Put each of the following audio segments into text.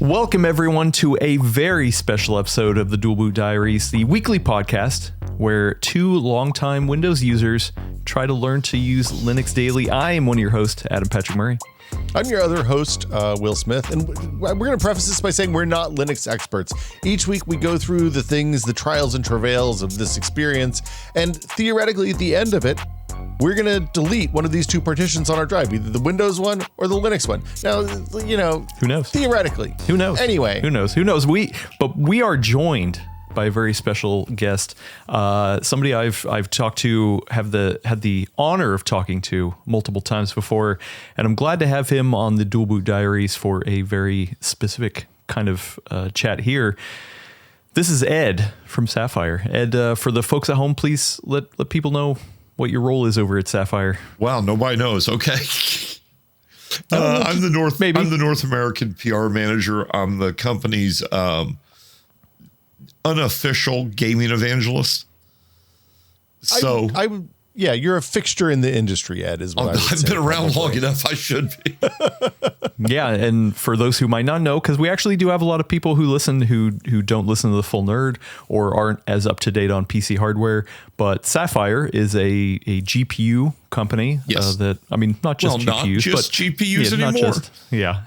Welcome, everyone, to a very special episode of the Dual Boot Diaries, the weekly podcast where two longtime Windows users try to learn to use Linux daily. I am one of your hosts, Adam Patrick Murray. I'm your other host, Will Smith, and we're going to preface this by saying we're not Linux experts. Each week we go through the things, the trials and travails of this experience, and theoretically at the end of it, we're going to delete one of these two partitions on our drive, either the Windows one or the Linux one. Now, you know, who knows? Theoretically. Who knows? Anyway. Who knows? But we are joined by a very special guest, somebody I've talked to, had the honor of talking to multiple times before, and I'm glad to have him on the Dual Boot Diaries for a very specific kind of chat here. This is Ed from Sapphire. Ed, for the folks at home, please let people know what your role is over at Sapphire. Wow, nobody knows. Okay. I'm the North American PR manager. I'm the company's unofficial gaming evangelist. So yeah, you're a fixture in the industry, Ed, is what I would say. I've been around long enough. I should be. Yeah, and for those who might not know, because we actually do have a lot of people who listen who don't listen to the full nerd or aren't as up to date on PC hardware, but Sapphire is a GPU company. Yes. Not just GPUs, not just but GPUs anymore.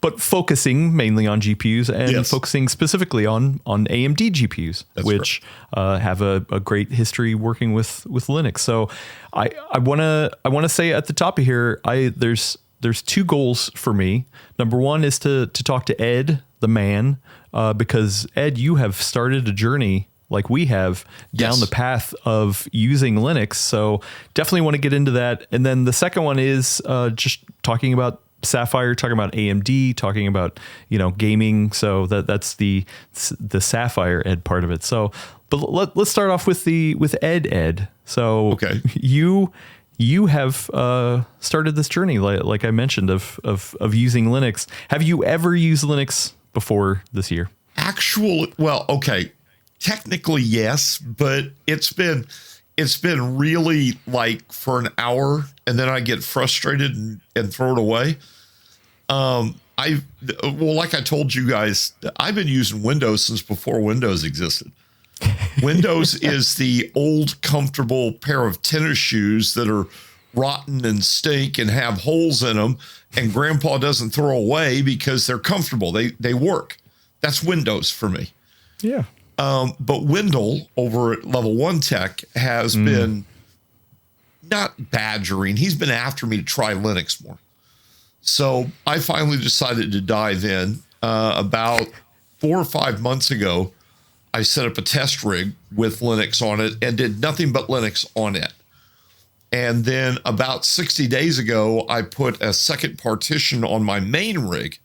But focusing mainly on GPUs and Yes. focusing specifically on AMD GPUs, That's which have a great history working with Linux. So I want to say at the top of here, there's two goals for me. Number one is to talk to Ed, the man, because Ed, you have started a journey like we have down Yes. the path of using Linux. So definitely want to get into that. And then the second one is just talking about Sapphire, talking about AMD, talking about, gaming. So that's the Sapphire Ed part of it. So, but let's start off with Ed. So okay. You have started this journey, like I mentioned, of using Linux. Have you ever used Linux before this year? Technically yes, but it's been really like for an hour, and then I get frustrated and throw it away. Like I told you guys, I've been using Windows since before Windows existed. Windows is the old, comfortable pair of tennis shoes that are rotten and stink and have holes in them, and Grandpa doesn't throw away because they're comfortable. They work. That's Windows for me. Yeah. But Wendell over at Level 1 Tech has been not badgering. He's been after me to try Linux more. So I finally decided to dive in. About 4 or 5 months ago, I set up a test rig with Linux on it and did nothing but Linux on it. And then about 60 days ago, I put a second partition on my main rig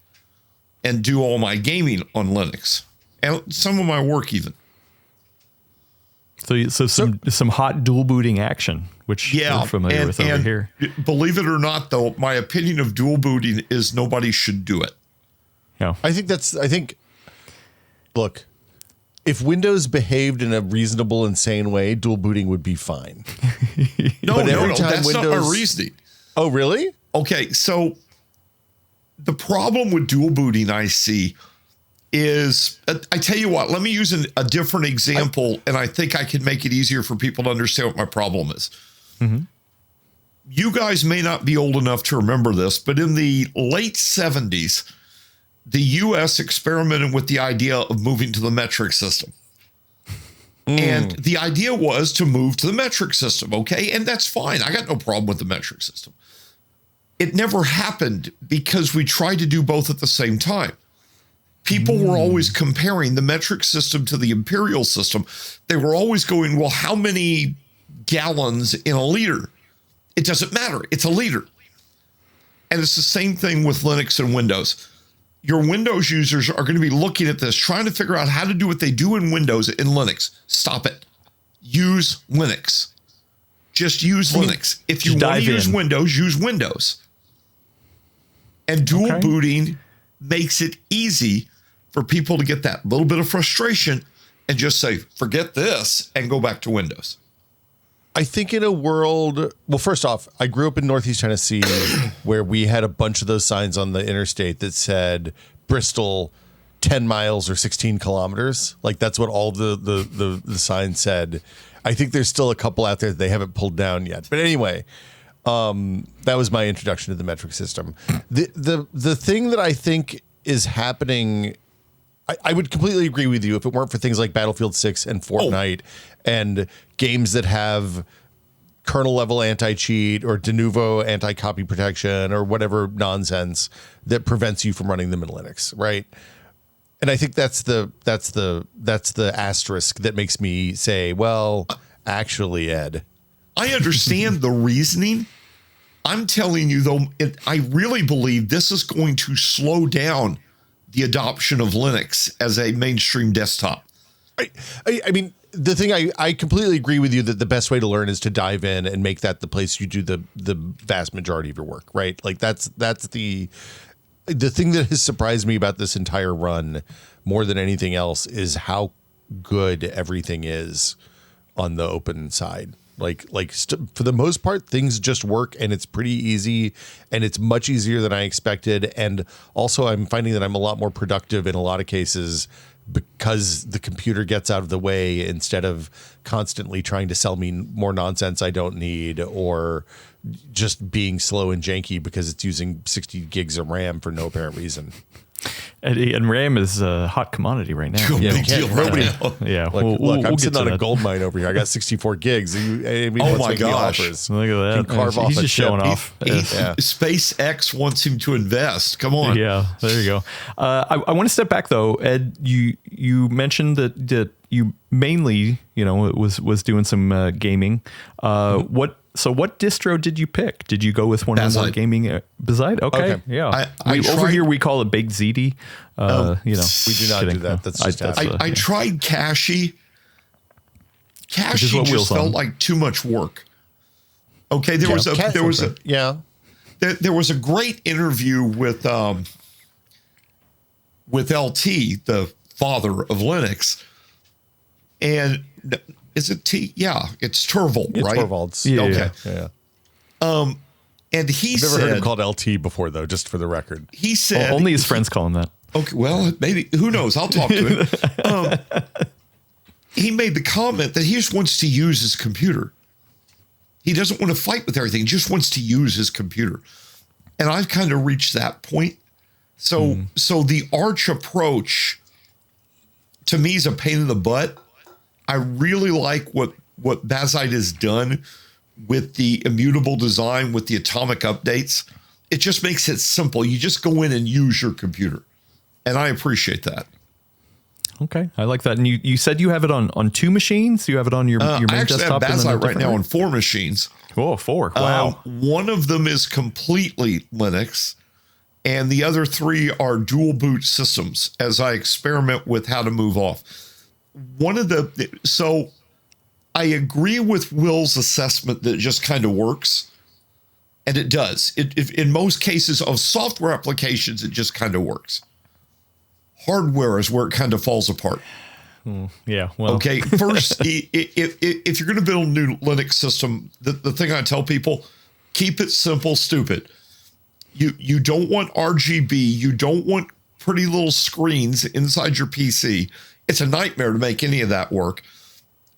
and do all my gaming on Linux and some of my work even. So some hot dual booting action, which we're familiar with over here. Believe it or not, though, my opinion of dual booting is nobody should do it. Yeah. Look, if Windows behaved in a reasonable, insane way, dual booting would be fine. No, that's not my reasoning. Oh, really? Okay, so the problem with dual booting I see is, I tell you what, let me use a different example, and I think I can make it easier for people to understand what my problem is. Mm-hmm. You guys may not be old enough to remember this, but in the late 70s, the U.S. experimented with the idea of moving to the metric system. And the idea was to move to the metric system, okay? And that's fine. I got no problem with the metric system. It never happened because we tried to do both at the same time. People were always comparing the metric system to the imperial system. They were always going, well, how many gallons in a liter? It doesn't matter. It's a liter. And it's the same thing with Linux and Windows. Your Windows users are going to be looking at this, trying to figure out how to do what they do in Windows in Linux. Stop it. Use Linux. Just use Linux. If you want to use Windows, use Windows. And dual booting makes it easy for people to get that little bit of frustration and just say, forget this, and go back to Windows. I think in a world, well, first off, I grew up in Northeast Tennessee where we had a bunch of those signs on the interstate that said Bristol, 10 miles or 16 kilometers. Like that's what all the signs said. I think there's still a couple out there that they haven't pulled down yet. But anyway, that was my introduction to the metric system. The thing that I think is happening, I would completely agree with you if it weren't for things like Battlefield 6 and Fortnite and games that have kernel level anti-cheat or de novo anti-copy protection or whatever nonsense that prevents you from running them in Linux, right? And I think that's the asterisk that makes me say, well, actually, Ed, I understand the reasoning. I'm telling you, though, I really believe this is going to slow down the adoption of Linux as a mainstream desktop. I mean, the thing I completely agree with you that the best way to learn is to dive in and make that the place you do the vast majority of your work, right? Like that's the thing that has surprised me about this entire run more than anything else is how good everything is on the open side. For the most part, things just work and it's pretty easy and it's much easier than I expected. And also I'm finding that I'm a lot more productive in a lot of cases because the computer gets out of the way instead of constantly trying to sell me more nonsense I don't need or just being slow and janky because it's using 60 gigs of RAM for no apparent reason. And RAM is a hot commodity right now. Yeah, Big deal right nobody. now. Yeah, Look, I'm sitting on a that. gold mine over here. I got 64 gigs. Oh my gosh. Look at that. Can carve off He's a just chip. showing off. SpaceX wants him to invest. Come on. Yeah, there you go. I want to step back though, Ed. You mentioned that you mainly, was doing some gaming. What distro did you pick? Did you go with one of the more gaming beside? Okay. Yeah. Over here we call it Baked ZD. We do not do that. That's just I tried Cashy. Cashy just felt like too much work. Okay, there was a great interview with LT, the father of Linux, and is it T? Yeah, it's Torvald, right? Torvalds. Yeah. Okay. Yeah. And he I've never said, heard him called LT before, though, just for the record. He said, only his friends call him that. Okay, well, maybe, who knows? I'll talk to him. He made the comment that he just wants to use his computer. He doesn't want to fight with everything. He just wants to use his computer. And I've kind of reached that point. So the Arch approach to me is a pain in the butt. I really like what Bazite has done with the immutable design, with the atomic updates. It just makes it simple. You just go in and use your computer. And I appreciate that. Okay, I like that. And you said you have it on two machines? You have it on your main desktop? I actually have Bazite right now on 4 machines. Oh, 4. Wow. One of them is completely Linux, and the other 3 are dual boot systems as I experiment with how to move off. So I agree with Will's assessment that it just kind of works, and it does. In most cases of software applications, it just kind of works. Hardware is where it kind of falls apart. Yeah. Well, okay. First, if you're going to build a new Linux system, the thing I tell people, keep it simple, stupid. You don't want RGB. You don't want pretty little screens inside your PC. It's a nightmare to make any of that work.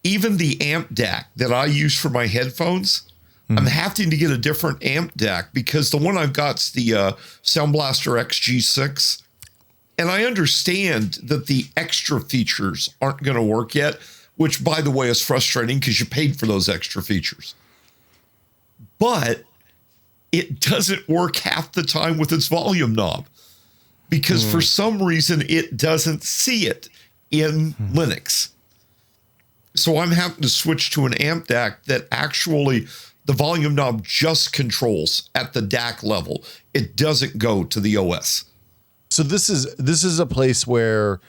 Even the amp DAC that I use for my headphones, I'm having to get a different amp DAC because the one I've got is the Sound Blaster XG6. And I understand that the extra features aren't going to work yet, which, by the way, is frustrating because you paid for those extra features. But it doesn't work half the time with its volume knob because for some reason it doesn't see it in Linux. So I'm having to switch to an amp DAC that actually the volume knob just controls at the DAC level. It doesn't go to the OS. So this is a place where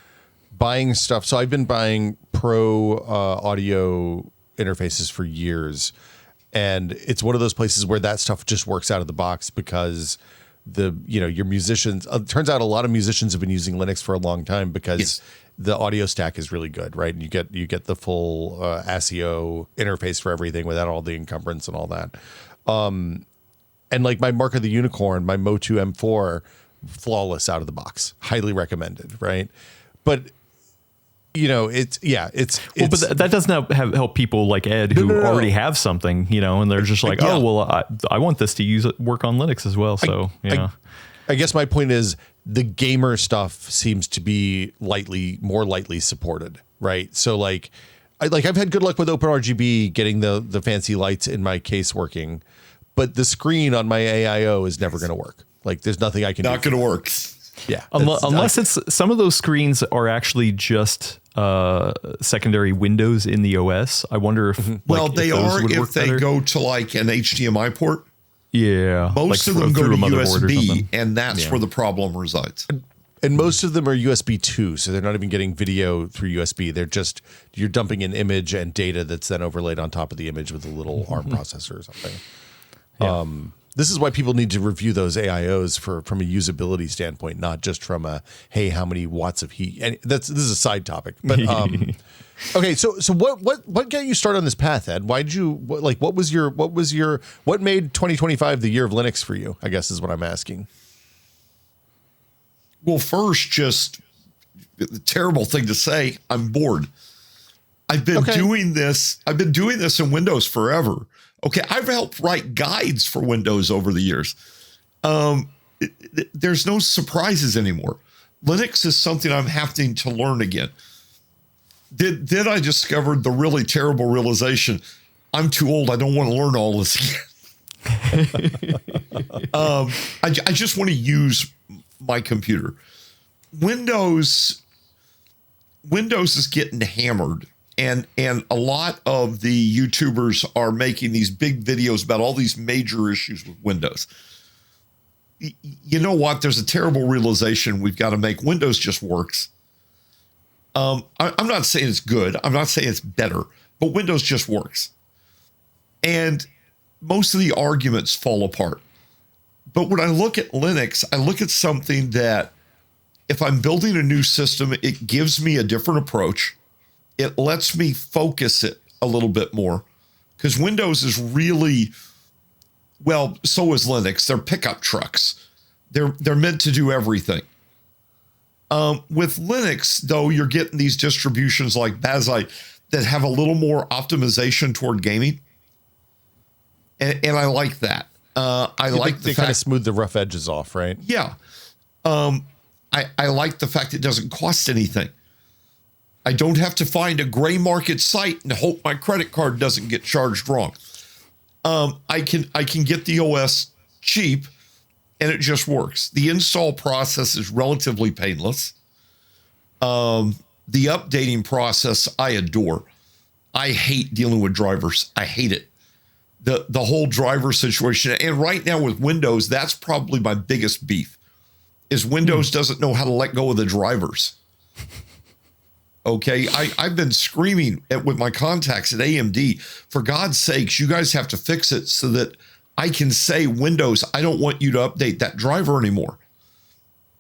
buying stuff. So I've been buying pro audio interfaces for years, and it's one of those places where that stuff just works out of the box because your musicians. Turns out a lot of musicians have been using Linux for a long time because the audio stack is really good, right? And you get the full ASIO interface for everything without all the encumbrance and all that. And like my Mark of the Unicorn, my Motu M4. Flawless out of the box, highly recommended, right? but it's but that doesn't help people like Ed who already have something, and they're just like, oh, well, I want this to work on Linux as well. So, I guess my point is the gamer stuff seems to be more lightly supported, right? So I've had good luck with OpenRGB getting the fancy lights in my case working, but the screen on my AIO is never going to work. Like there's nothing I can do. Not going to work. Yeah. Unless it's some of those screens are actually just secondary windows in the OS. I wonder if they are if they go to like an HDMI port. Yeah. Most of them go to USB, and that's where the problem resides. And most of them are USB 2, so they're not even getting video through USB. They're just, you're dumping an image and data that's then overlaid on top of the image with a little ARM processor or something. Yeah. This is why people need to review those AIOs from a usability standpoint, not just from hey, how many watts of heat? And this is a side topic, but okay. So what got you started on this path, Ed? Why did you what made 2025 the year of Linux for you? I guess is what I'm asking. Well, first, just the terrible thing to say, I'm bored. I've been doing this. I've been doing this in Windows forever. Okay, I've helped write guides for Windows over the years. There's no surprises anymore. Linux is something I'm having to learn again. Then I discovered the really terrible realization, I'm too old. I don't want to learn all this again. I just want to use my computer. Windows is getting hammered. And a lot of the YouTubers are making these big videos about all these major issues with Windows. You know what? There's a terrible realization we've got to make. Windows just works. I'm not saying it's good. I'm not saying it's better, but Windows just works. And most of the arguments fall apart. But when I look at Linux, I look at something that if I'm building a new system, it gives me a different approach. It lets me focus it a little bit more because Windows is really, well, so is Linux. They're pickup trucks. They're meant to do everything. With Linux, though, you're getting these distributions like Bazite that have a little more optimization toward gaming. And I like that. I like the fact, kind of smooth the rough edges off, right? Yeah. I like the fact it doesn't cost anything. I don't have to find a gray market site and hope my credit card doesn't get charged wrong. I can get the OS cheap and it just works. The install process is relatively painless. The updating process, I adore. I hate dealing with drivers. I hate it. The whole driver situation. And right now with Windows, that's probably my biggest beef is Windows doesn't know how to let go of the drivers. Okay, I've been screaming with my contacts at AMD, for God's sakes, you guys have to fix it so that I can say, Windows, I don't want you to update that driver anymore.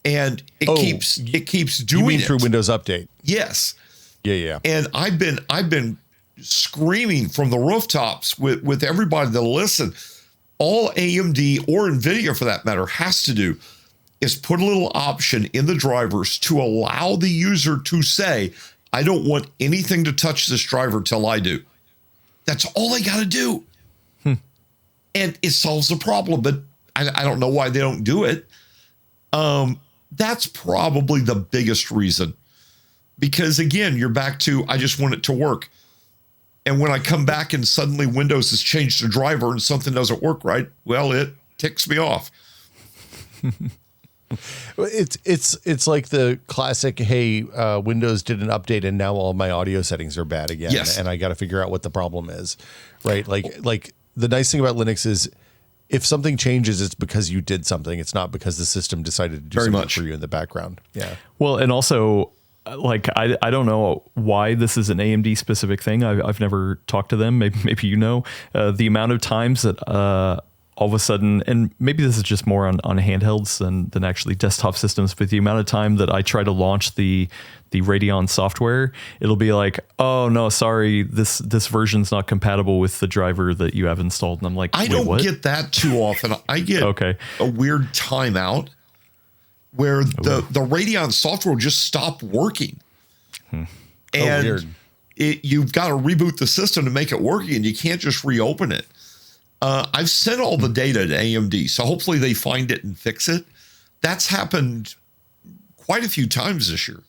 And it keeps doing you mean it through Windows Update. Yes. Yeah. And I've been screaming from the rooftops with everybody that'll listen. All AMD or NVIDIA, for that matter, has to do is put a little option in the drivers to allow the user to say, I don't want anything to touch this driver till I do. That's all they got to do. And it solves the problem, but I don't know why they don't do it. That's probably the biggest reason. Because again, you're back to, I just want it to work. And when I come back and suddenly Windows has changed the driver and something doesn't work right, well, it ticks me off. It's like the classic, hey, Windows did an update and now all my audio settings are bad again. Yes. And I got to figure out what the problem is, right? Like the nice thing about Linux is if something changes, it's because you did something. It's not because the system decided to do something for you in the background. Yeah. Well, and also, like, I don't know why this is an AMD specific thing. I've never talked to them. Maybe you know the amount of times that all of a sudden, and maybe this is just more on handhelds than actually desktop systems, but the amount of time that I try to launch the Radeon software, it'll be like, oh no, sorry, this version's not compatible with the driver that you have installed. And I'm like, I don't get that too often. I get a weird timeout where the Radeon software will just stop working. And weird. You've got to reboot the system to make it working, and you can't just reopen it. I've sent all the data to AMD, so hopefully they find it and fix it. That's happened quite a few times this year.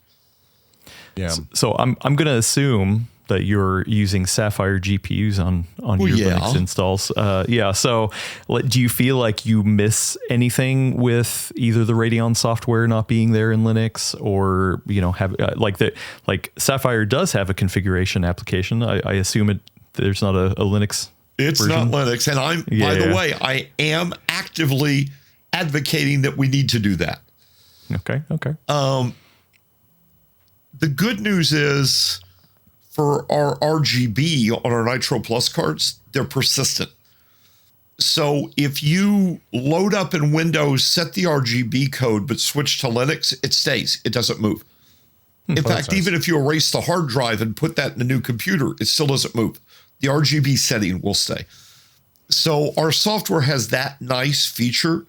Yeah. So I'm going to assume that you're using Sapphire GPUs on your Linux installs. So do you feel like you miss anything with either the Radeon software not being there in Linux, or have like Sapphire does have a configuration application? I assume there's not a Linux. It's version. not Linux, and by the way, I am actively advocating that we need to do that. Okay. The good news is, for our RGB on our Nitro Plus cards, they're persistent. So if you load up in Windows, set the RGB code, but switch to Linux, it stays. It doesn't move. In fact, even if you erase the hard drive and put that in a new computer, it still doesn't move. The RGB setting will stay. So our software has that nice feature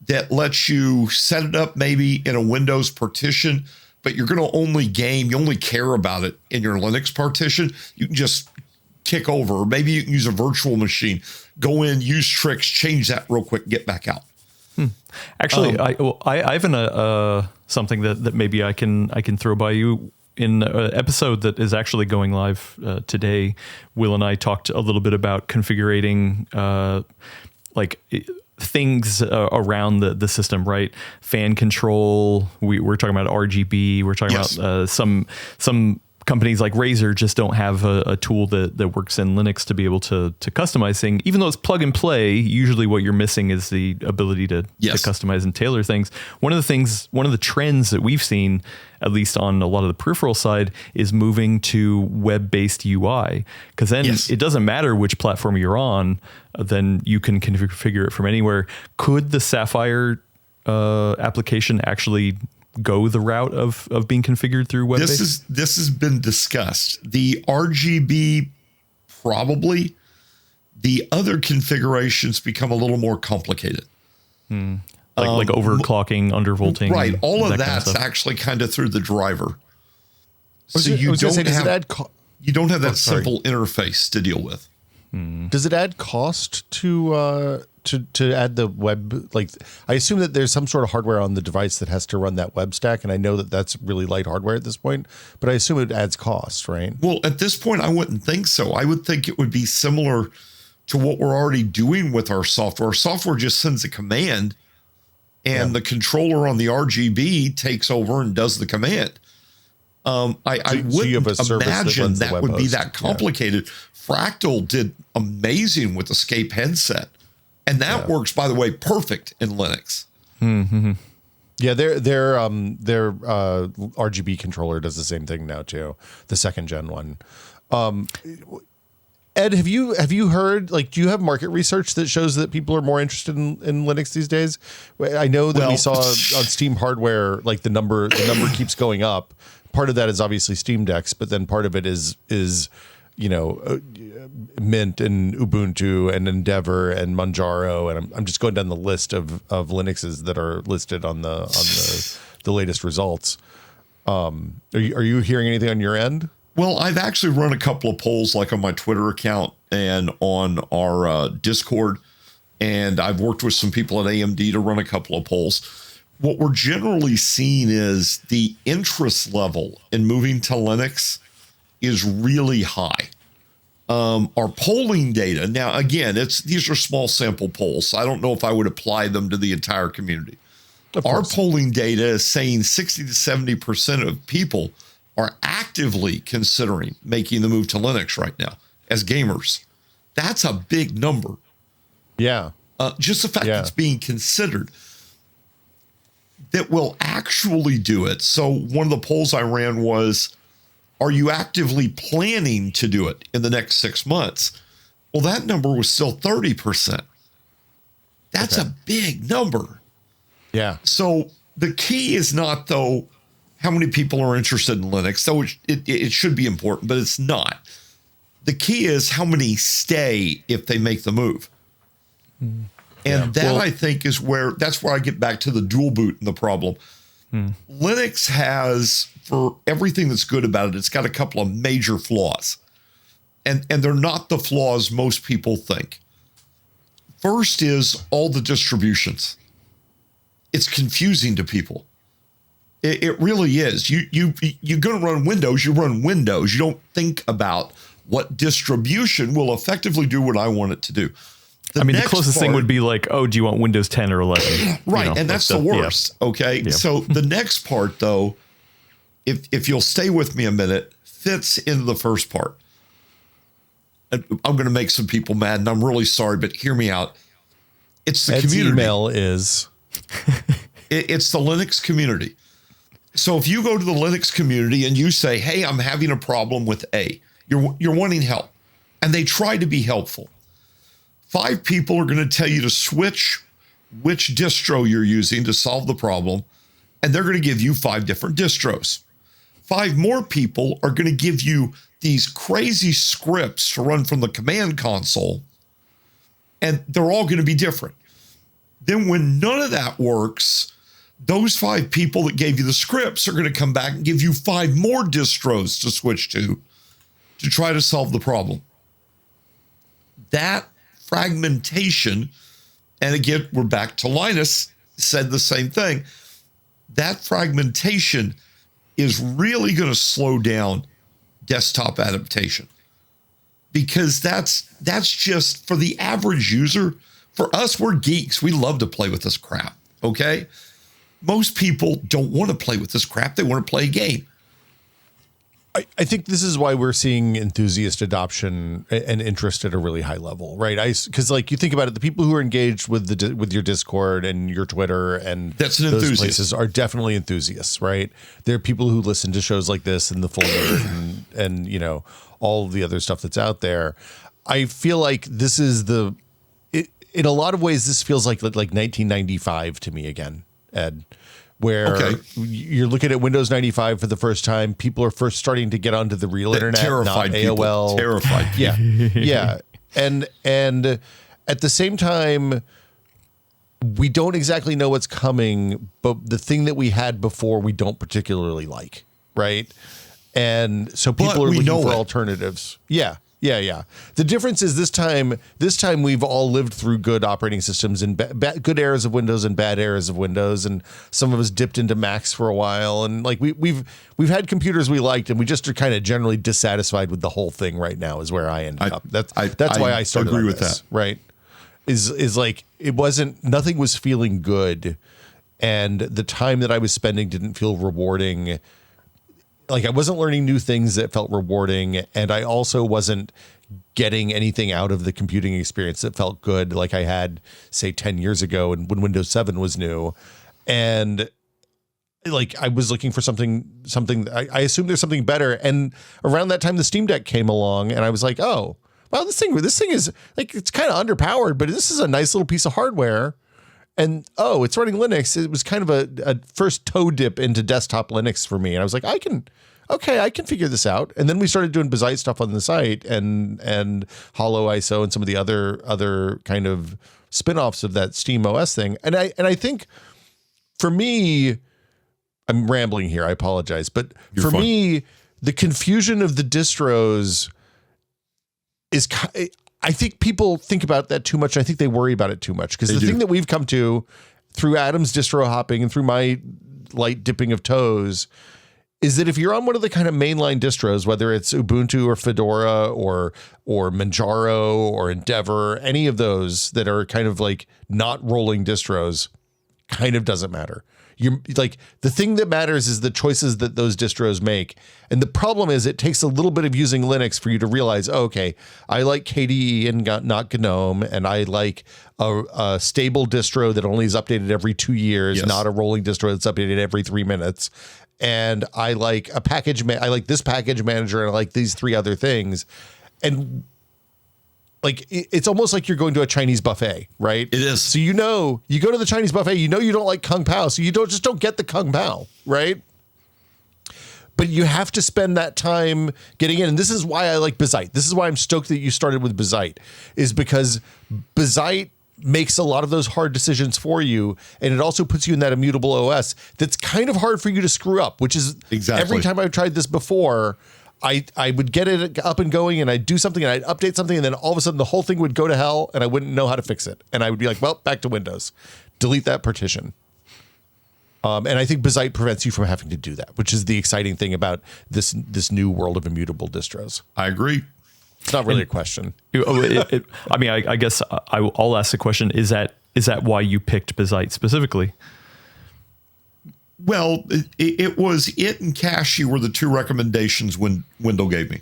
that lets you set it up maybe in a Windows partition, but you're going to only game, you only care about it in your Linux partition. You can just kick over, or maybe you can use a virtual machine, go in, use tricks, change that real quick, get back out. Actually, I have something that maybe I can throw by you. In an episode that is actually going live today, Will and I talked a little bit about configuring things around the system, right? Fan control. We're talking about RGB. We're talking about some companies like Razer just don't have a tool that works in Linux to be able to customize things. Even though it's plug and play, usually what you're missing is the ability to customize and tailor things. One of the trends that we've seen, at least on a lot of the peripheral side, is moving to web-based UI. Because then it doesn't matter which platform you're on, then you can configure it from anywhere. Could the Sapphire application actually go the route of being configured through web-based? This has been discussed. The RGB, probably. The other configurations become a little more complicated. Like overclocking, undervolting. Right. All of that that's kind of actually kind of through the driver. So you don't have that simple interface to deal with. Does it add cost to add the web? Like, I assume that there's some sort of hardware on the device that has to run that web stack, and I know that that's really light hardware at this point, but I assume it adds cost, right? Well, at this point, I wouldn't think so. I would think it would be similar to what we're already doing with our software. Our software just sends a command, and the controller on the RGB takes over and does the command. I wouldn't imagine that would be that complicated. Yeah. Fractal did amazing with Escape headset, and that works, by the way, perfect in Linux. Mm-hmm. Yeah, their RGB controller does the same thing now too. The second gen one. Ed, have you heard, like, do you have market research that shows that people are more interested in Linux these days? I know that we saw on Steam hardware, like the number keeps going up. Part of that is obviously Steam Decks, but then part of it is Mint and Ubuntu and Endeavor and Manjaro, and I'm just going down the list of Linuxes that are listed on the latest results. Are you hearing anything on your end? Well, I've actually run a couple of polls, like on my Twitter account and on our Discord, and I've worked with some people at AMD to run a couple of polls. What we're generally seeing is the interest level in moving to Linux is really high. Our polling data, now again, these are small sample polls, so I don't know if I would apply them to the entire community. Our polling data is saying 60 to 70% of people are actively considering making the move to Linux right now as gamers. That's a big number. Yeah. Just the fact that it's being considered. That will actually do it. So one of the polls I ran was, are you actively planning to do it in the next 6 months? Well, that number was still 30%. That's a big number. Yeah. So the key is not, though, how many people are interested in Linux, though it should be important, but it's not. The key is how many stay if they make the move. And I think that's where I get back to the dual boot and the problem. Linux has, for everything that's good about it, it's got a couple of major flaws. And they're not the flaws most people think. First is all the distributions. It's confusing to people. It really is. You're going to run Windows, you run Windows. You don't think about what distribution will effectively do what I want it to do. The closest thing would be like, oh, do you want Windows 10 or 11? Right, and that's the worst. Yeah. Okay, yeah. So the next part, though, if you'll stay with me a minute, fits into the first part. I'm going to make some people mad, and I'm really sorry, but hear me out. It's the Ed's community. Email is it's the Linux community. So if you go to the Linux community and you say, "Hey, I'm having a problem with A," you're wanting help, and they try to be helpful. 5 people are going to tell you to switch which distro you're using to solve the problem, and they're going to give you 5 different distros. 5 more people are going to give you these crazy scripts to run from the command console, and they're all going to be different. Then when none of that works, those 5 people that gave you the scripts are going to come back and give you 5 more distros to switch to try to solve the problem. That fragmentation, and again, we're back to Linus, said the same thing. That fragmentation is really going to slow down desktop adaptation, because that's just for the average user. For us, we're geeks. We love to play with this crap. Okay. Most people don't want to play with this crap. They want to play a game. I think this is why we're seeing enthusiast adoption and interest at a really high level, right? Because like you think about it, the people who are engaged with your Discord and your Twitter and those places are definitely enthusiasts, right? There are people who listen to shows like this and the Full Nerd and you know all of the other stuff that's out there. I feel like this is in a lot of ways this feels like 1995 to me again, Ed. Where you're looking at Windows 95 for the first time. People are first starting to get onto the real internet, terrified not people. AOL. Terrified people. Yeah. And at the same time, we don't exactly know what's coming, but the thing that we had before we don't particularly like, right? And so people are looking for alternatives. Yeah. The difference is this time we've all lived through good operating systems and good eras of Windows and bad eras of Windows, and some of us dipped into Macs for a while, and like we've had computers we liked, and we just are kind of generally dissatisfied with the whole thing right now. Is where I ended up. That's why I started. Agree with this, that. right? Is like nothing was feeling good, and the time that I was spending didn't feel rewarding. Like I wasn't learning new things that felt rewarding, and I also wasn't getting anything out of the computing experience that felt good like I had, say, 10 years ago and when Windows 7 was new. And like I was looking for something I assumed there's something better. And around that time the Steam Deck came along, and I was like, oh, wow, this thing is like, it's kind of underpowered, but this is a nice little piece of hardware. And it's running Linux. It was kind of a first toe dip into desktop Linux for me. And I was like, I can figure this out. And then we started doing Bazite stuff on the site and Hollow ISO and some of the other kind of spin-offs of that Steam OS thing. And I think for me, I'm rambling here, I apologize. But for me, the confusion of the distros is I think people think about that too much. I think they worry about it too much, because the thing that we've come to through Adam's distro hopping and through my light dipping of toes is that if you're on one of the kind of mainline distros, whether it's Ubuntu or Fedora or Manjaro or Endeavor, any of those that are kind of like not rolling distros, kind of doesn't matter. You're like, the thing that matters is the choices that those distros make. And the problem is it takes a little bit of using Linux for you to realize, okay, I like KDE and not GNOME, and I like a stable distro that only is updated every 2 years, not a rolling distro that's updated every 3 minutes. And I like I like this package manager, and I like these 3 other things. And like, it's almost like you're going to a Chinese buffet, right? It is. So, you go to the Chinese buffet, you don't like Kung Pao, so you don't get the Kung Pao, right? But you have to spend that time getting in. And this is why I like Bazite. This is why I'm stoked that you started with Bazite, is because Bazite makes a lot of those hard decisions for you. And it also puts you in that immutable OS that's kind of hard for you to screw up, which is Exactly. every time I've tried this before, I would get it up and going and I'd do something and I'd update something and then all of a sudden the whole thing would go to hell and I wouldn't know how to fix it. And I would be like, well, back to Windows, delete that partition. And I think Bazite prevents you from having to do that, which is the exciting thing about this new world of immutable distros. I agree. It's not really a question. I mean, I guess I'll ask the question: Is that why you picked Bazite specifically? Well, it was it and Cashy were the two recommendations Window gave me.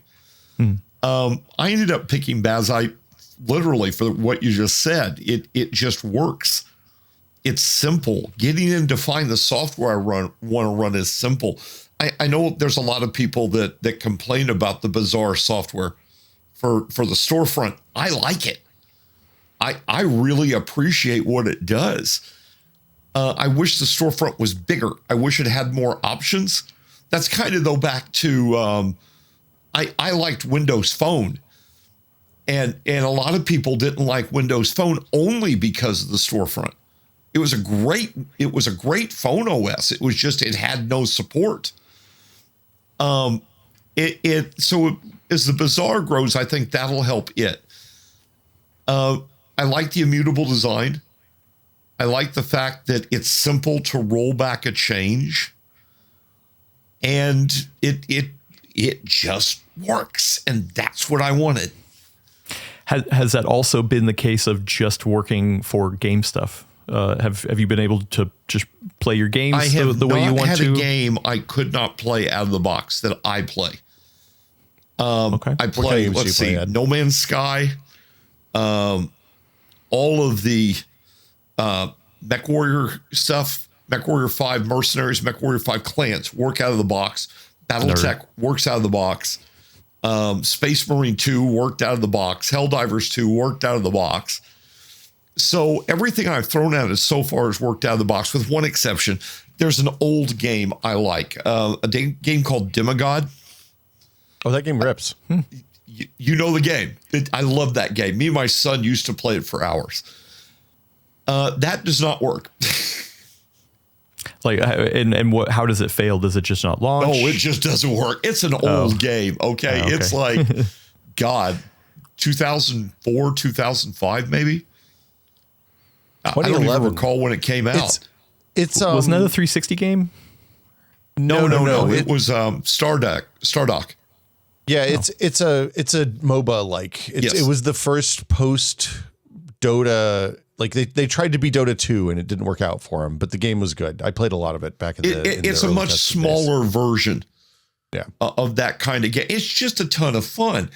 I ended up picking Bazite literally for what you just said. It just works. It's simple. Getting in to find the software I want to run is simple. I know there's a lot of people that complain about the bizarre software for the storefront. I like it. I really appreciate what it does. I wish the storefront was bigger. I wish it had more options. That's kind of though back to I liked Windows Phone. And a lot of people didn't like Windows Phone only because of the storefront. It was a great phone OS. It was just it had no support. So as the Bazaar grows, I think that'll help it. I like the immutable design. I like the fact that it's simple to roll back a change, and it just works, and that's what I wanted. Has that also been the case of just working for game stuff? Have you been able to just play your games the way you want to? I have not had a game I could not play out of the box that I play. Okay. I play, let's see, No Man's Sky, all of the MechWarrior stuff, MechWarrior 5 Mercenaries, MechWarrior 5 Clans work out of the box. Battletech works out of the box. Space Marine 2 worked out of the box. Helldivers 2 worked out of the box. So everything I've thrown at it so far has worked out of the box, with one exception. There's an old game I like, a game called Demigod. Oh, that game rips. You know the game. I love that game. Me and my son used to play it for hours. That does not work. Like, and what? How does it fail? Does it just not launch? Oh, it just doesn't work. It's an old game. Okay. It's like, God, 2004, 2005 2005, maybe. I don't even recall when it came out. It's wasn't that a 360 game? No. It was Stardock. Yeah, it's a MOBA like. It was the first post Dota. Like they tried to be Dota 2 and it didn't work out for them, but the game was good. I played a lot of it back in the. It's a much smaller version. Yeah. Of that kind of game. It's just a ton of fun,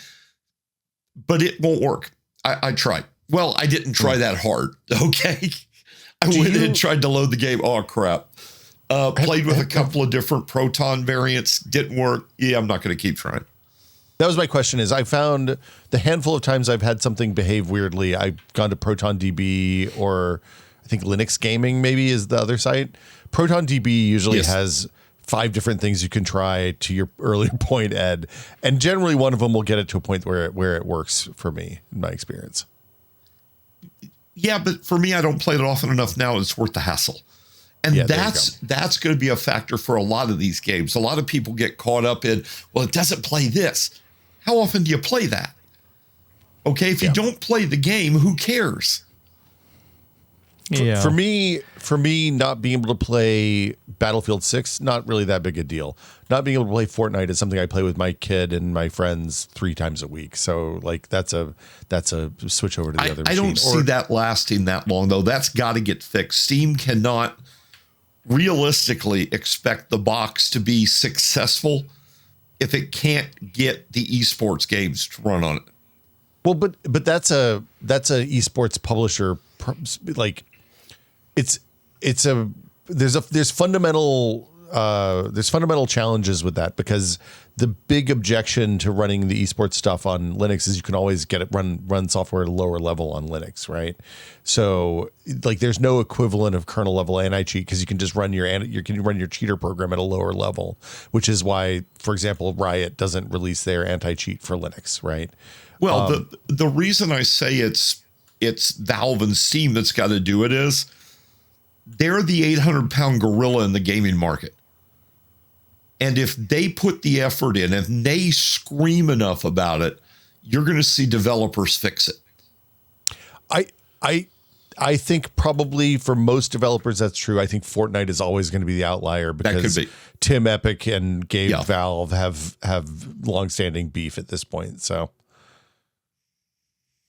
but it won't work. I tried. Well, I didn't try that hard. Okay. I went in and tried to load the game. Oh, crap. Played with a couple of different Proton variants. Didn't work. Yeah, I'm not going to keep trying. That was my question. Is I found the handful of times I've had something behave weirdly, I've gone to ProtonDB, or I think Linux Gaming maybe is the other site. ProtonDB usually has 5 different things you can try, to your earlier point, Ed. And generally one of them will get it to a point where it works for me, in my experience. Yeah, but for me, I don't play it often enough now. It's worth the hassle. And that's going to be a factor for a lot of these games. A lot of people get caught up in, well, it doesn't play this. How often do you play that? Okay, if you don't play the game, who cares? Yeah. For me, not being able to play Battlefield 6, not really that big a deal. Not being able to play Fortnite is something I play with my kid and my friends 3 times a week. So like that's a switch over to the other machine. I don't see that lasting that long, though. That's got to get fixed. Steam cannot realistically expect the box to be successful if it can't get the esports games to run on it. Well, but that's a esports publisher, like there's fundamental challenges with that, because the big objection to running the esports stuff on Linux is you can always get it run software at a lower level on Linux, right? So like there's no equivalent of kernel level anti-cheat, because you can just run your cheater program at a lower level, which is why, for example, Riot doesn't release their anti-cheat for Linux, right? Well, the reason I say it's it's Valve and Steam that's got to do it is they're the 800-pound gorilla in the gaming market. And if they put the effort in, if they scream enough about it, you're going to see developers fix it. I think probably for most developers that's true. I think Fortnite is always going to be the outlier because Tim Epic and Gabe Valve have longstanding beef at this point. So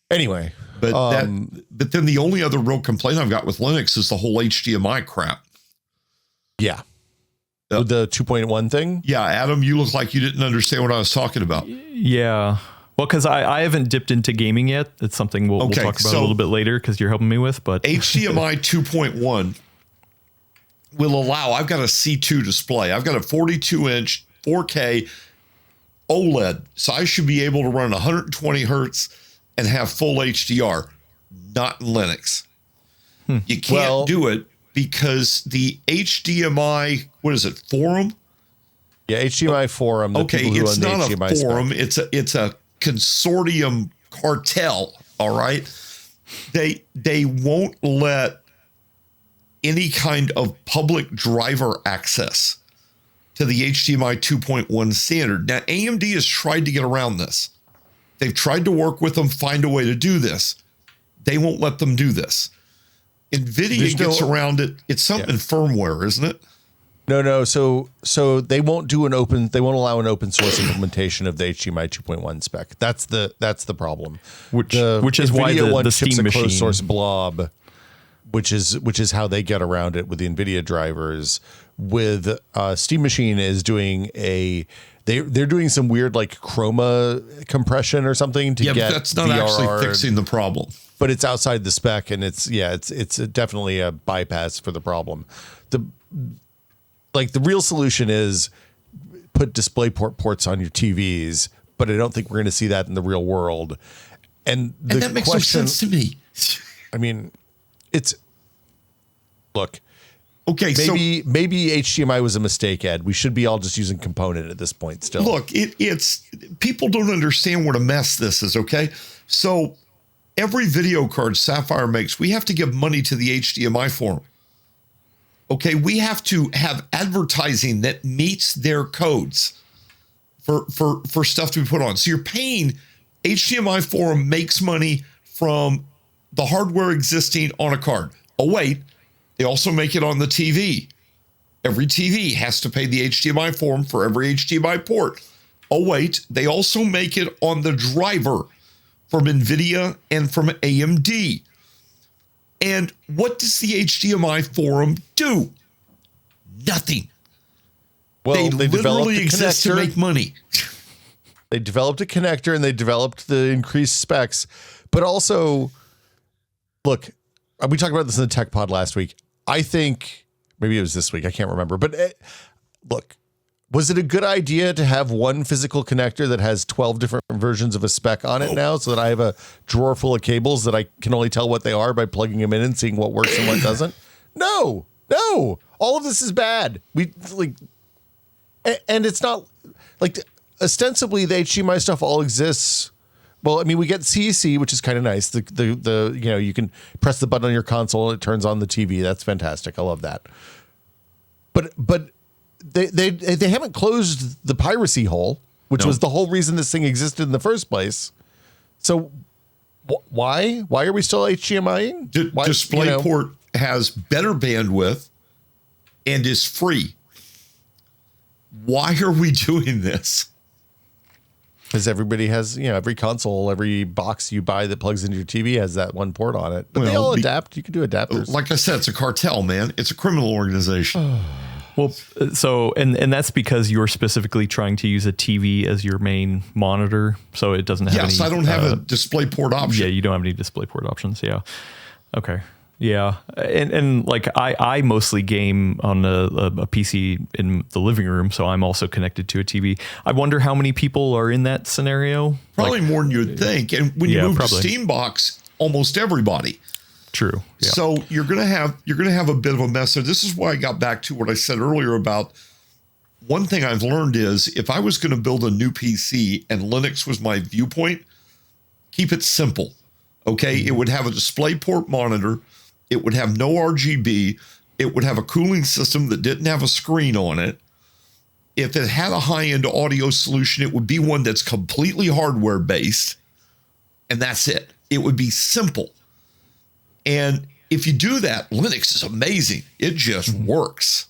anyway, but then the only other real complaint I've got with Linux is the whole HDMI crap. Yeah. The 2.1 thing? Yeah, Adam, you look like you didn't understand what I was talking about. Yeah. Well, because I haven't dipped into gaming yet. It's something we'll talk about a little bit later because you're helping me with. But HDMI 2.1 will allow, I've got a C2 display. I've got a 42-inch 4K OLED. So I should be able to run 120 hertz and have full HDR. Not in Linux. You can't do it because the HDMI, what is it, forum? Yeah, HDMI forum. Okay, it's not a forum. It's a consortium cartel. All right. They won't let any kind of public driver access to the HDMI 2.1 standard. Now, AMD has tried to get around this. They've tried to work with them, find a way to do this. They won't let them do this. NVIDIA gets around it. It's something firmware, isn't it? No. So they won't allow an open source implementation of the HDMI 2.1 spec. That's the problem. Which is why the Steam machine closed source blob, which is how they get around it with the NVIDIA drivers. With Steam Machine is doing they're doing some weird like chroma compression or something to get. But that's not actually fixing the problem. But it's outside the spec, and it's definitely a bypass for the problem. The real solution is put DisplayPort ports on your TVs, but I don't think we're going to see that in the real world. And that makes no sense to me. I mean, okay. Maybe HDMI was a mistake, Ed. We should be all just using component at this point still. Look, it's people don't understand what a mess this is. Okay, so every video card Sapphire makes, we have to give money to the HDMI forum. Okay, we have to have advertising that meets their codes for stuff to be put on. So you're paying, HDMI forum makes money from the hardware existing on a card. Oh, wait, they also make it on the TV. Every TV has to pay the HDMI forum for every HDMI port. Oh, wait, they also make it on the driver from NVIDIA and from AMD. And what does the HDMI forum do? Nothing. Well, they literally exist to make money. They developed a connector and they developed the increased specs. But also, look, we talked about this in the Tech Pod last week. I think maybe it was this week. I can't remember. But look, was it a good idea to have one physical connector that has 12 different versions of a spec on it now so that I have a drawer full of cables that I can only tell what they are by plugging them in and seeing what works and what doesn't? No. All of this is bad. And it's not like ostensibly the HDMI stuff all exists. Well, I mean, we get CEC, which is kind of nice. The you can press the button on your console and it turns on the TV. That's fantastic. I love that. But they haven't closed the piracy hole, which was the whole reason this thing existed in the first place. So why are we still HDMI-ing? DisplayPort has better bandwidth and is free. Why are we doing this? Because everybody has, every console, every box you buy that plugs into your TV has that one port on it. But they all adapt. You can do adapters. Like I said, it's a cartel, man. It's a criminal organization. Well, so, and that's because you're specifically trying to use a TV as your main monitor. So it doesn't have any. Yes, I don't have a DisplayPort option. Yeah, you don't have any DisplayPort options. Yeah. Okay. Yeah. And like I mostly game on a PC in the living room. So I'm also connected to a TV. I wonder how many people are in that scenario. Probably more than you'd think. And when you move to Steambox, almost everybody. True. Yeah. So you're gonna have a bit of a mess there. This is why I got back to what I said earlier about one thing I've learned is if I was going to build a new PC and Linux was my viewpoint, keep it simple. Okay. It would have a DisplayPort monitor. It would have no RGB. It would have a cooling system that didn't have a screen on it. If it had a high-end audio solution, it would be one that's completely hardware based. And that's it. It would be simple. And if you do that, Linux is amazing. It just works.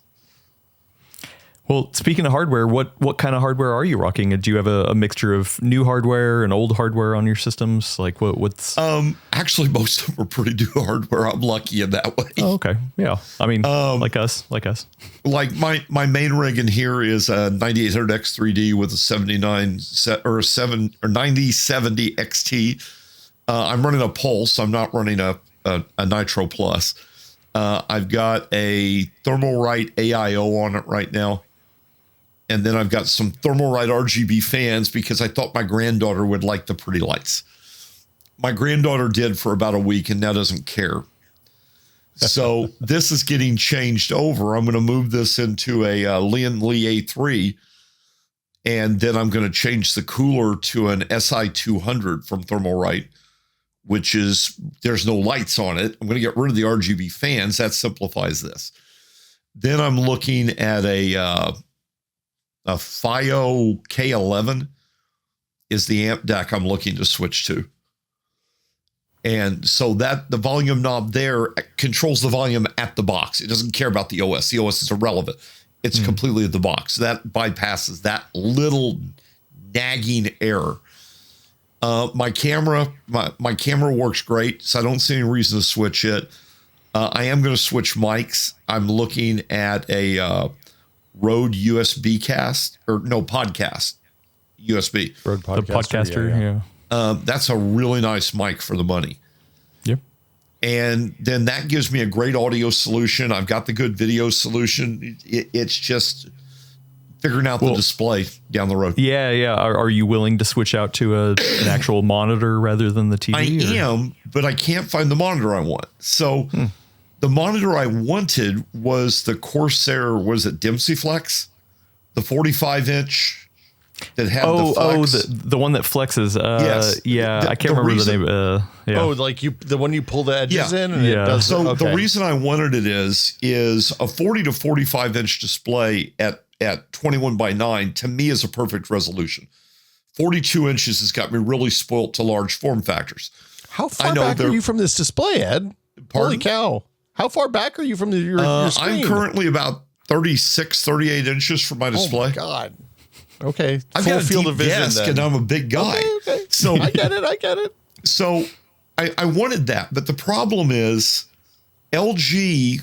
Well, speaking of hardware, what kind of hardware are you rocking? Do you have a mixture of new hardware and old hardware on your systems? Like what's Actually, most of them are pretty new hardware. I'm lucky in that way. Oh, okay. Yeah. I mean, like us. Like my main rig in here is a 9800X3D with a 9070 XT. I'm running a Pulse. I'm not running a Nitro Plus. I've got a Thermalright AIO on it right now. And then I've got some Thermalright RGB fans because I thought my granddaughter would like the pretty lights. My granddaughter did for about a week and now doesn't care. So this is getting changed over. I'm going to move this into a Lian Li A3. And then I'm going to change the cooler to an SI200 from Thermalright, which is, there's no lights on it. I'm going to get rid of the RGB fans. That simplifies this. Then I'm looking at a FiO K11 is the amp deck I'm looking to switch to. And so that the volume knob there controls the volume at the box. It doesn't care about the OS. The OS is irrelevant. It's completely at the box. That bypasses that little nagging error. My camera works great, so I don't see any reason to switch it. I am going to switch mics. I'm looking at a Rode USB podcast USB. Rode The podcaster. Yeah. That's a really nice mic for the money. Yep. And then that gives me a great audio solution. I've got the good video solution. It's just figuring out the display down the road. Yeah. Are you willing to switch out to an actual monitor rather than the TV? I am, but I can't find the monitor I want. So the monitor I wanted was the Corsair, was it Dempsey Flex? The 45-inch that had the flex. The one that flexes. Yes. Yeah, I can't remember the name. Yeah. Oh, like the one you pull the edges in and it does. So the reason I wanted it is a 40 to 45 inch display at 21 by 9 to me is a perfect resolution. 42 inches has got me really spoilt to large form factors. How far back are you from this display, Ed? Holy cow. How far back are you from your screen? I'm currently about 36, 38 inches from my display. Oh my God. Okay. I've got a field of vision desk and I'm a big guy. Okay. So I get it. So I wanted that. But the problem is LG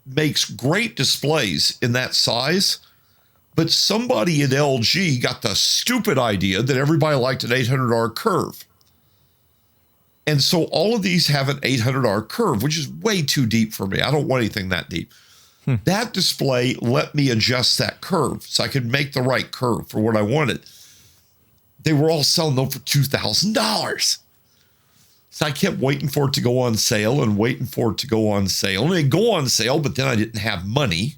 makes great displays in that size. But somebody at LG got the stupid idea that everybody liked an 800R curve. And so all of these have an 800R curve, which is way too deep for me. I don't want anything that deep. That display let me adjust that curve so I could make the right curve for what I wanted. They were all selling them for $2,000. So I kept waiting for it to go on sale and waiting for it to go on sale. And it'd go on sale, but then I didn't have money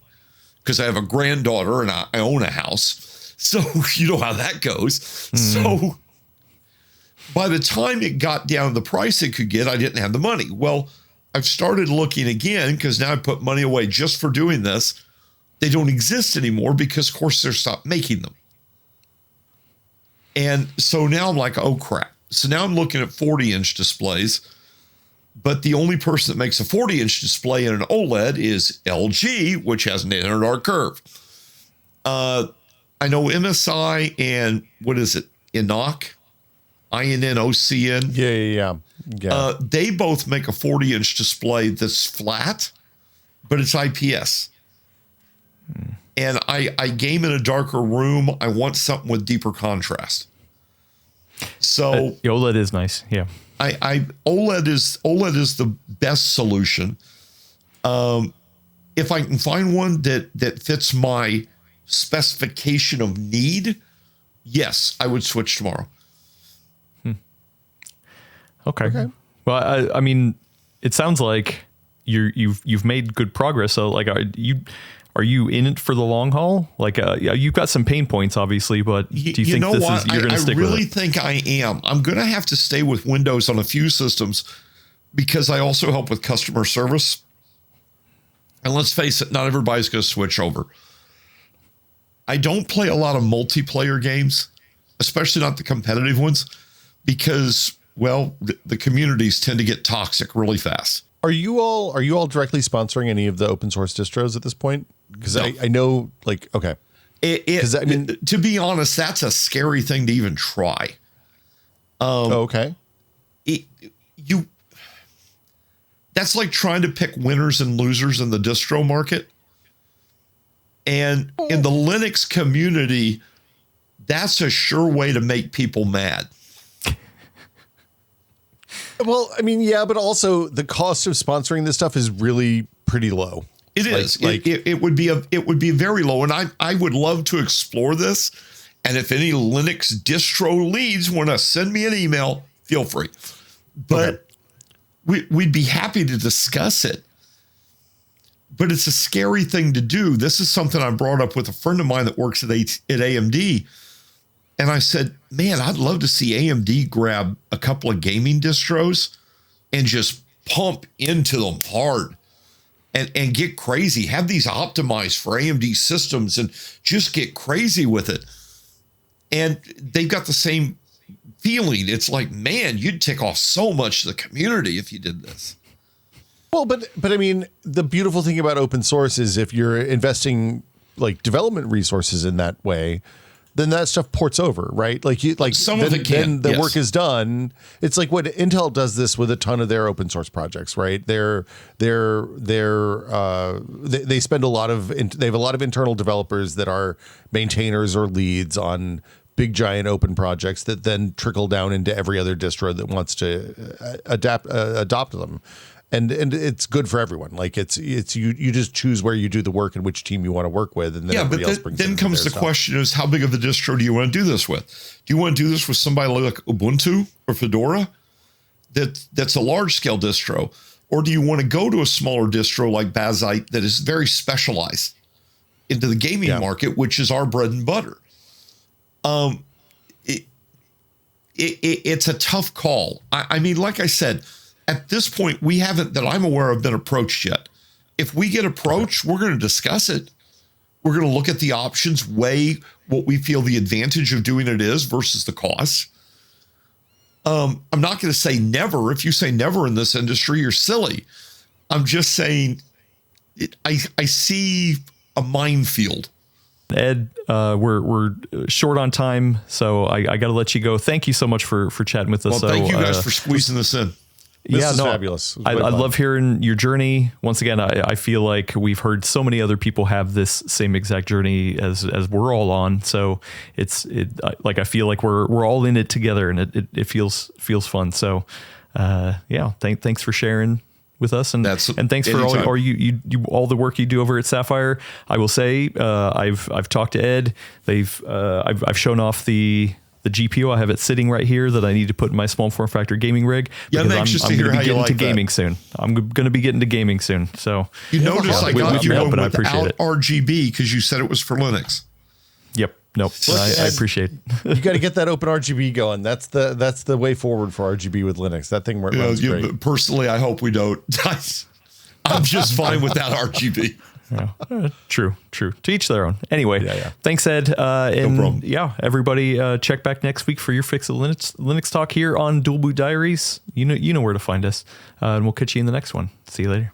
because I have a granddaughter and I own a house. So you know how that goes. So by the time it got down to the price it could get, I didn't have the money. Well, I've started looking again because now I put money away just for doing this. They don't exist anymore because Corsair stopped making them. And so now I'm like, oh crap. So now I'm looking at 40-inch displays, but the only person that makes a 40-inch display in an OLED is LG, which has an 800R curve. I know MSI and what is it? INNOC? INNOCN. Yeah. They both make a 40-inch display that's flat, but it's IPS. And I game in a darker room. I want something with deeper contrast. So the OLED is nice. Yeah. OLED is the best solution. If I can find one that fits my specification of need, yes, I would switch tomorrow. Okay. Well, I mean, it sounds like you've made good progress. So like, are you in it for the long haul? Like, you've got some pain points, obviously, but do you think you're going to stick with it? I really think I am. I'm going to have to stay with Windows on a few systems because I also help with customer service. And let's face it, not everybody's going to switch over. I don't play a lot of multiplayer games, especially not the competitive ones, because, well, the communities tend to get toxic really fast. Are you all directly sponsoring any of the open source distros at this point? Because No. I know, like, okay. I mean, to be honest, that's a scary thing to even try. Okay. That's like trying to pick winners and losers in the distro market. And in the Linux community, that's a sure way to make people mad. Well, I mean, yeah, but also the cost of sponsoring this stuff is really pretty low. It is. It would be very low, and I would love to explore this. And if any Linux distro leads want to send me an email, feel free. But we'd be happy to discuss it. But it's a scary thing to do. This is something I brought up with a friend of mine that works at AMD. And I said, man, I'd love to see AMD grab a couple of gaming distros and just pump into them hard and get crazy. Have these optimized for AMD systems and just get crazy with it. And they've got the same feeling. It's like, man, you'd tick off so much to the community if you did this. Well, but I mean, the beautiful thing about open source is if you're investing like development resources in that way, then that stuff ports over, right? Like some of it can. Then the work is done. It's like what Intel does this with a ton of their open source projects, right? They spend a lot of they have a lot of internal developers that are maintainers or leads on big giant open projects that then trickle down into every other distro that wants to adopt them. And it's good for everyone. Like it's you just choose where you do the work and which team you want to work with, and then everybody else brings. Then comes the question: is how big of a distro do you want to do this with? Do you want to do this with somebody like Ubuntu or Fedora, that's a large scale distro, or do you want to go to a smaller distro like Bazite that is very specialized into the gaming market, which is our bread and butter? It's a tough call. I mean, like I said. At this point, we haven't, that I'm aware of, been approached yet. If we get approached, we're going to discuss it. We're going to look at the options, weigh what we feel the advantage of doing it is versus the cost. I'm not going to say never. If you say never in this industry, you're silly. I'm just saying I see a minefield. Ed, we're short on time, so I got to let you go. Thank you so much for chatting with us. Well, thank you guys for squeezing this in. This is fabulous. I love hearing your journey. Once again, I feel like we've heard so many other people have this same exact journey as we're all on. So I feel like we're all in it together, and it feels fun. So thanks for sharing with us, and thanks for all the work you do over at Sapphire. I will say I've talked to Ed. I've shown off the GPU. I have it sitting right here that I need to put in my small form factor gaming rig. Yeah, I'm anxious to hear how you like that. Gaming soon. I'm going to be getting to gaming soon. So you notice I got you home without it. RGB because you said it was for Linux. Yep. Nope. I appreciate it. You got to get that open RGB going. That's the way forward for RGB with Linux. That thing runs great. Personally, I hope we don't. I'm just fine with that RGB. True. To each their own. Anyway, thanks, Ed. And no problem. Everybody, check back next week for your fix of Linux talk here on Dual Boot Diaries. You know where to find us, and we'll catch you in the next one. See you later.